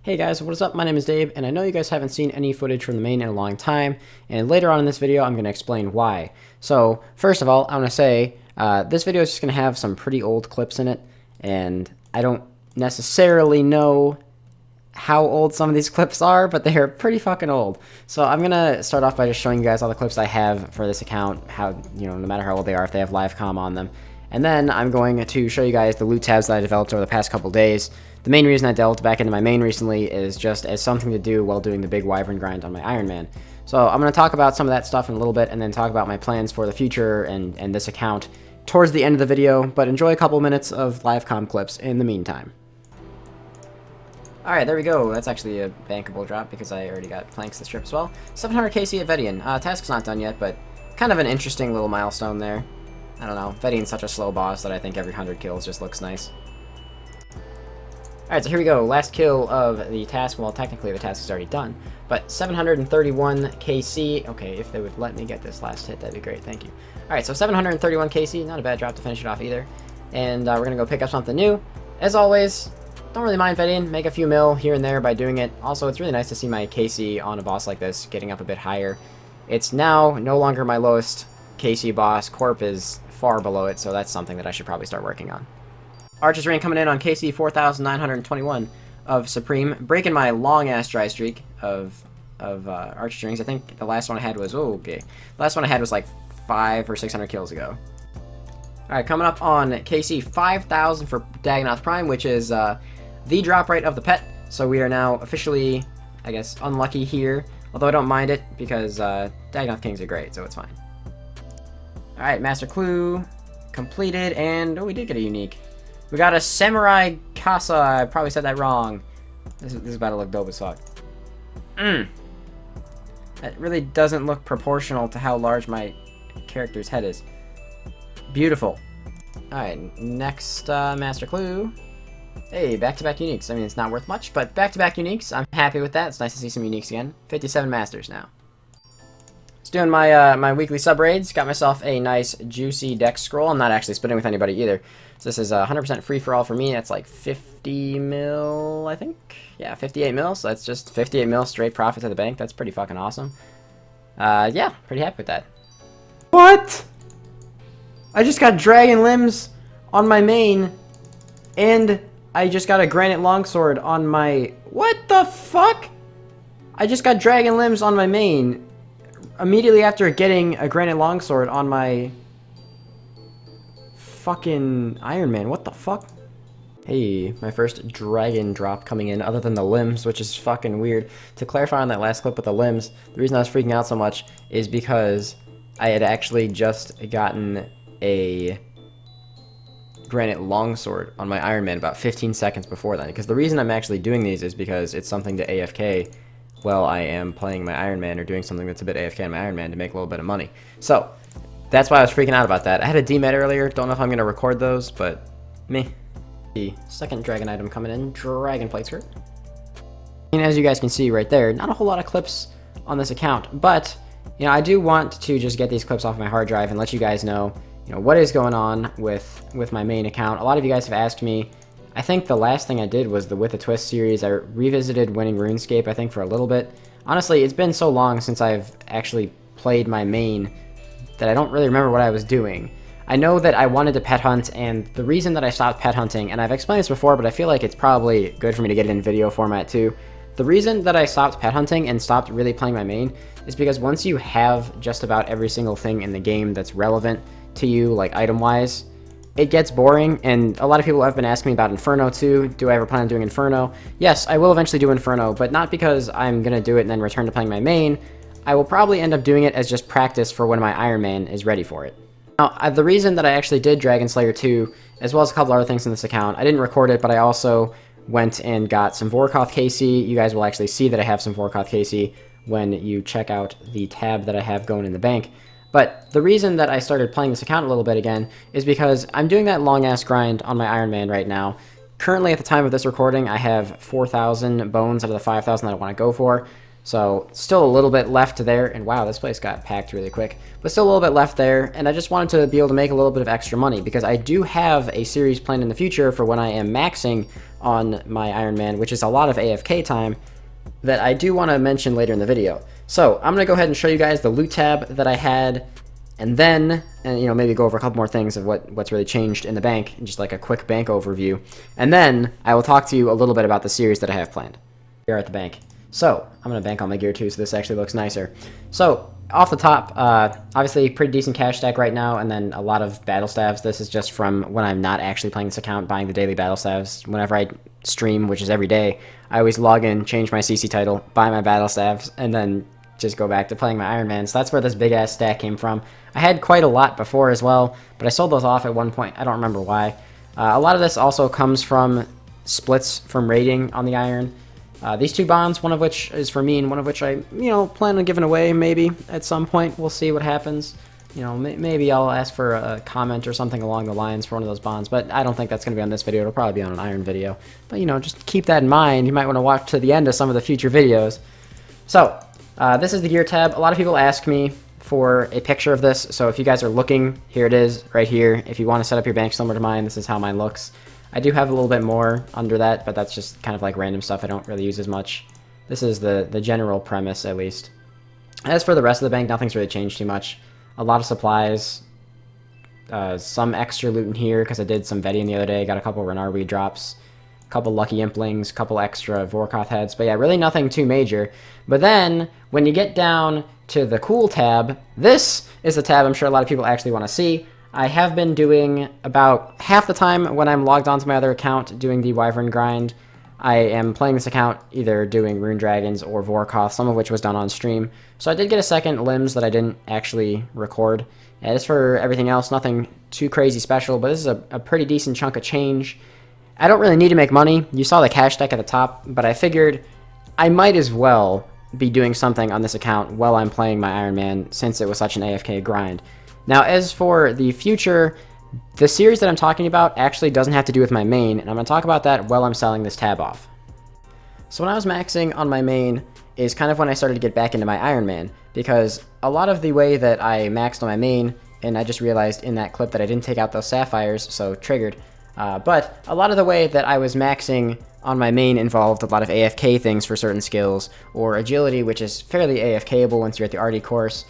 Hey guys, what is up? My name is Dabe, and I know you guys haven't seen any footage from the main in a long time, and later on in this video I'm going to explain why. So, first of all, I want to say, this video is just going to have some pretty old clips in it, and I don't necessarily know how old some of these clips are, but they're pretty fucking old. So I'm going to start off by just showing you guys all the clips I have for this account, how, no matter how old they are, if they have live comm on them. And then I'm going to show you guys the loot tabs that I developed over the past couple days. The main reason I delved back into my main recently is just as something to do while doing the big wyvern grind on my Iron Man. So I'm going to talk about some of that stuff in a little bit, and then talk about my plans for the future and this account towards the end of the video, but enjoy a couple minutes of live comm clips in the meantime. Alright, there we go. That's actually a bankable drop because I already got planks to strip as well. 700 KC at Vedian. Task's not done yet, but kind of an interesting little milestone there. I don't know, Vedian's such a slow boss that I think every 100 kills just looks nice. Alright, so here we go, last kill of the task. Well, technically the task is already done, but 731 KC. Okay, if they would let me get this last hit, that'd be great, thank you. Alright, so 731 KC, not a bad drop to finish it off either. And we're gonna go pick up something new. As always, don't really mind Vedian, make a few mil here and there by doing it. Also, it's really nice to see my KC on a boss like this getting up a bit higher. It's now no longer my lowest KC boss. Kerp is far below it, so that's something that I should probably start working on. Archer's rank coming in on KC 4,921 of Supreme, breaking my long-ass dry streak of Archer strings. I think the last one I had was, the last one I had was like 500 or 600 kills ago. Alright, coming up on KC 5,000 for Dabe Prime, which is the drop rate of the pet, so we are now officially, I guess, unlucky here, although I don't mind it, because Dabe Kings are great, so it's fine. Alright, Master Clue completed, and we did get a unique. We got a Samurai Casa. I probably said that wrong. This is about to look dope as fuck. That really doesn't look proportional to how large my character's head is. Beautiful. Alright, next Master Clue. Hey, back-to-back uniques. I mean, it's not worth much, but back-to-back uniques. I'm happy with that. It's nice to see some uniques again. 57 Masters now. Just doing my my weekly sub raids. Got myself a nice juicy dex scroll. I'm not actually splitting with anybody either. So this is 100% free for all for me. That's like 50 mil, I think. Yeah, 58 mil. So that's just 58 mil straight profit to the bank. That's pretty fucking awesome. Yeah, pretty happy with that. What? I just got dragon limbs on my main, and I just got a granite longsword on my... What the fuck? I just got dragon limbs on my main immediately after getting a granite longsword on my fucking Iron Man. What the fuck? Hey, my first dragon drop coming in other than the limbs, which is fucking weird. To clarify on that last clip with the limbs, the reason I was freaking out so much is because I had actually just gotten a granite longsword on my Iron Man about 15 seconds before then. Because the reason I'm actually doing these is because it's something to AFK while I am playing my Iron Man, or doing something that's a bit AFK on my Iron Man to make a little bit of money. So, that's why I was freaking out about that. I had a DMed earlier, don't know if I'm going to record those, but meh. The second dragon item coming in, Dragon Plate Skirt. And as you guys can see right there, not a whole lot of clips on this account, but, I do want to just get these clips off my hard drive and let you guys know, what is going on with my main account. A lot of you guys have asked me. I think the last thing I did was the With a Twist series. I revisited Winning RuneScape, I think, for a little bit. Honestly, it's been so long since I've actually played my main that I don't really remember what I was doing. I know that I wanted to pet hunt, and the reason that I stopped pet hunting, and I've explained this before, but I feel like it's probably good for me to get it in video format too. The reason that I stopped pet hunting and stopped really playing my main is because once you have just about every single thing in the game that's relevant to you, like item-wise, it gets boring, and a lot of people have been asking me about Inferno too. Do I ever plan on doing Inferno? Yes, I will eventually do Inferno, but not because I'm gonna do it and then return to playing my main. I will probably end up doing it as just practice for when my Iron Man is ready for it. Now, the reason that I actually did Dragon Slayer 2, as well as a couple other things in this account, I didn't record it, but I also went and got some Vorkoth KC. You guys will actually see that I have some Vorkoth KC when you check out the tab that I have going in the bank. But the reason that I started playing this account a little bit again is because I'm doing that long-ass grind on my Iron Man right now. Currently, at the time of this recording, I have 4,000 bones out of the 5,000 that I want to go for. So still a little bit left there, and wow, this place got packed really quick. But still a little bit left there, and I just wanted to be able to make a little bit of extra money because I do have a series planned in the future for when I am maxing on my Iron Man, which is a lot of AFK time, that I do want to mention later in the video. So I'm going to go ahead and show you guys the loot tab that I had, and then, maybe go over a couple more things of what's really changed in the bank, and just like a quick bank overview. And then I will talk to you a little bit about the series that I have planned. Here at the bank. So I'm going to bank all my gear too, so this actually looks nicer. So off the top, obviously pretty decent cash stack right now, and then a lot of battle staves. This is just from when I'm not actually playing this account, buying the daily battle staves. Whenever I stream, which is every day, I always log in, change my CC title, buy my battle staves, and then just go back to playing my Iron Man. So that's where this big ass stack came from. I had quite a lot before as well, but I sold those off at one point. I don't remember why. A lot of this also comes from splits from raiding on the Iron. These two bonds, one of which is for me and one of which I, plan on giving away maybe at some point. We'll see what happens. Maybe I'll ask for a comment or something along the lines for one of those bonds, but I don't think that's going to be on this video. It'll probably be on an Iron video. But, just keep that in mind. You might want to watch to the end of some of the future videos. So, this is the gear tab. A lot of people ask me for a picture of this, so if you guys are looking, here it is, right here. If you want to set up your bank similar to mine, this is how mine looks. I do have a little bit more under that, but that's just kind of like random stuff I don't really use as much. This is the general premise, at least. As for the rest of the bank, nothing's really changed too much. A lot of supplies, some extra loot in here, because I did some vetting the other day, got a couple Renarweed drops, a couple Lucky Implings, a couple extra Vorkoth heads, but yeah, really nothing too major. But then, when you get down to the cool tab, this is the tab I'm sure a lot of people actually want to see. I have been doing about half the time when I'm logged onto my other account doing the Wyvern grind. I am playing this account either doing Rune Dragons or Vorkoth, some of which was done on stream. So I did get a second limbs that I didn't actually record. As for everything else, nothing too crazy special, but this is a pretty decent chunk of change. I don't really need to make money. You saw the cash stack at the top, but I figured I might as well be doing something on this account while I'm playing my Iron Man since it was such an AFK grind. Now, as for the future, the series that I'm talking about actually doesn't have to do with my main, and I'm going to talk about that while I'm selling this tab off. So when I was maxing on my main is kind of when I started to get back into my Iron Man, because a lot of the way that I maxed on my main, and I just realized in that clip that I didn't take out those sapphires, so triggered, but a lot of the way that I was maxing on my main involved a lot of AFK things for certain skills, or agility, which is fairly AFKable once you're at the RD course.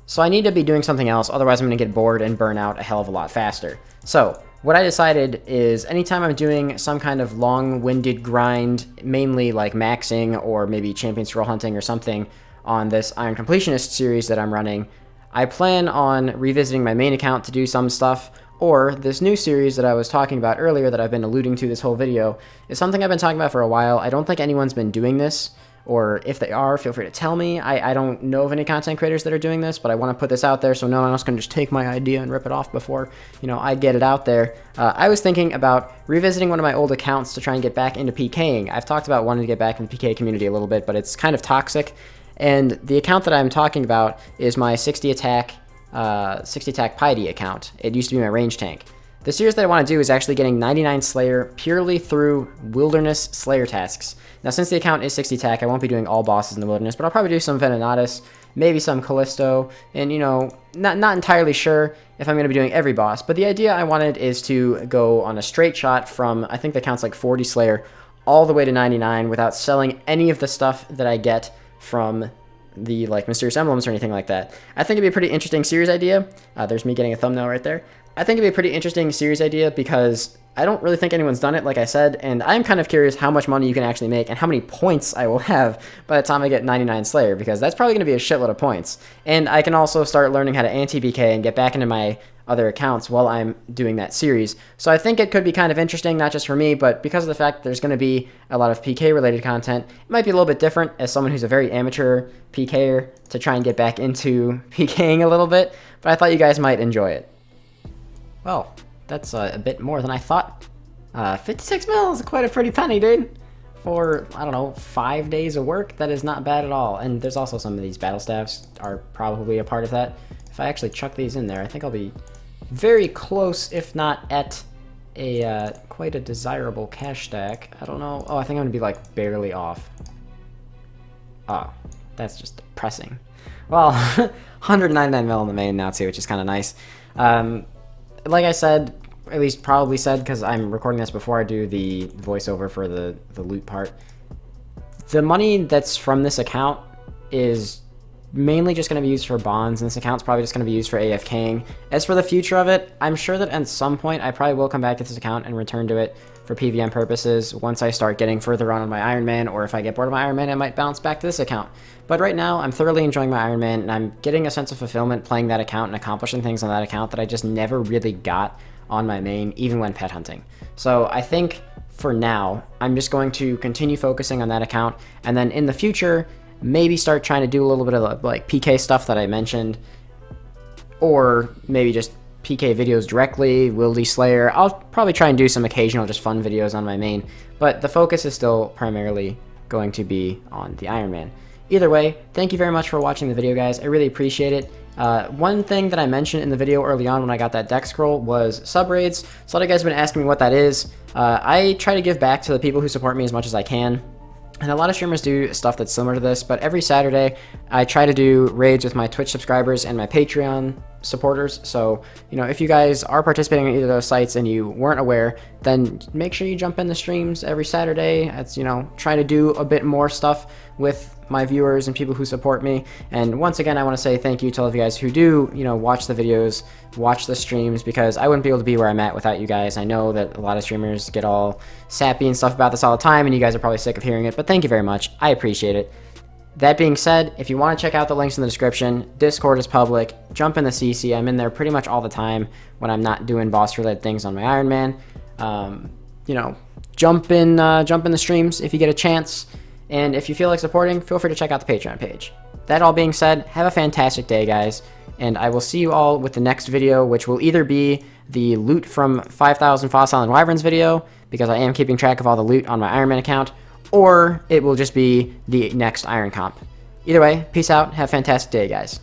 So I need to be doing something else, otherwise I'm going to get bored and burn out a hell of a lot faster. So what I decided is anytime I'm doing some kind of long-winded grind, mainly like maxing or maybe champion scroll hunting or something on this Iron Completionist series that I'm running, I plan on revisiting my main account to do some stuff, or this new series that I was talking about earlier that I've been alluding to this whole video is something I've been talking about for a while. I don't think anyone's been doing this, or if they are, feel free to tell me. I don't know of any content creators that are doing this, but I want to put this out there so no one else can just take my idea and rip it off before, I get it out there. I was thinking about revisiting one of my old accounts to try and get back into PKing. I've talked about wanting to get back into the PK community a little bit, but it's kind of toxic. And the account that I'm talking about is my 60 attack Piety account. It used to be my range tank. The series that I want to do is actually getting 99 Slayer purely through Wilderness Slayer tasks. Now, since the account is 60 attack, I won't be doing all bosses in the Wilderness, but I'll probably do some Venenatus, maybe some Callisto, and, not entirely sure if I'm going to be doing every boss, but the idea I wanted is to go on a straight shot from, I think the count's like 40 Slayer, all the way to 99 without selling any of the stuff that I get from the, Mysterious Emblems or anything like that. I think it'd be a pretty interesting series idea. There's me getting a thumbnail right there. I think it'd be a pretty interesting series idea because I don't really think anyone's done it, like I said, and I'm kind of curious how much money you can actually make and how many points I will have by the time I get 99 Slayer, because that's probably going to be a shitload of points. And I can also start learning how to anti-BK and get back into my other accounts while I'm doing that series. So I think it could be kind of interesting, not just for me, but because of the fact there's going to be a lot of PK-related content, it might be a little bit different as someone who's a very amateur PKer to try and get back into PKing a little bit, but I thought you guys might enjoy it. Well, that's a bit more than I thought. 56 mil is quite a pretty penny, dude. For, I don't know, 5 days of work, that is not bad at all. And there's also some of these battle staffs are probably a part of that. If I actually chuck these in there, I think I'll be very close, if not at a quite a desirable cash stack. I don't know. Oh, I think I'm gonna be like barely off. Oh, that's just depressing. Well, 199 mil in the main now too, which is kind of nice. Like I said, at least probably said, because I'm recording this before I do the voiceover for the loot part. The money that's from this account is mainly just going to be used for bonds, and this account's probably just going to be used for AFKing. As for the future of it, I'm sure that at some point I probably will come back to this account and return to it for PVM purposes once I start getting further on my Iron Man, or if I get bored of my Iron Man, I might bounce back to this account. But right now, I'm thoroughly enjoying my Iron Man, and I'm getting a sense of fulfillment playing that account and accomplishing things on that account that I just never really got on my main, even when pet hunting. So I think for now, I'm just going to continue focusing on that account, and then in the future, maybe start trying to do a little bit of like PK stuff that I mentioned, or maybe just PK videos directly, Wildy Slayer. I'll probably try and do some occasional just fun videos on my main, but the focus is still primarily going to be on the Iron Man. Either way, thank you very much for watching the video, guys. I really appreciate it. One thing that I mentioned in the video early on when I got that deck scroll was sub raids. So a lot of you guys have been asking me what that is. I try to give back to the people who support me as much as I can. And a lot of streamers do stuff that's similar to this, but every Saturday I try to do raids with my Twitch subscribers and my Patreon supporters. So, you know, if you guys are participating in either of those sites and you weren't aware, then make sure you jump in the streams every Saturday. It's, you know, trying to do a bit more stuff with my viewers and people who support me. And once again, I want to say thank you to all of you guys who do, you know, watch the videos, watch the streams, because I wouldn't be able to be where I'm at without you guys. I know that a lot of streamers get all sappy and stuff about this all the time, and you guys are probably sick of hearing it, but thank you very much. I appreciate it. That being said, if you want to check out the links in the description, Discord is public, jump in the CC. I'm in there pretty much all the time when I'm not doing boss-related things on my Iron Man. You know, jump in the streams if you get a chance. And if you feel like supporting, feel free to check out the Patreon page. That all being said, have a fantastic day, guys, and I will see you all with the next video, which will either be the loot from 5,000 Fossil and Wyverns video, because I am keeping track of all the loot on my Iron Man account, or it will just be the next Iron Comp. Either way, peace out, have a fantastic day, guys.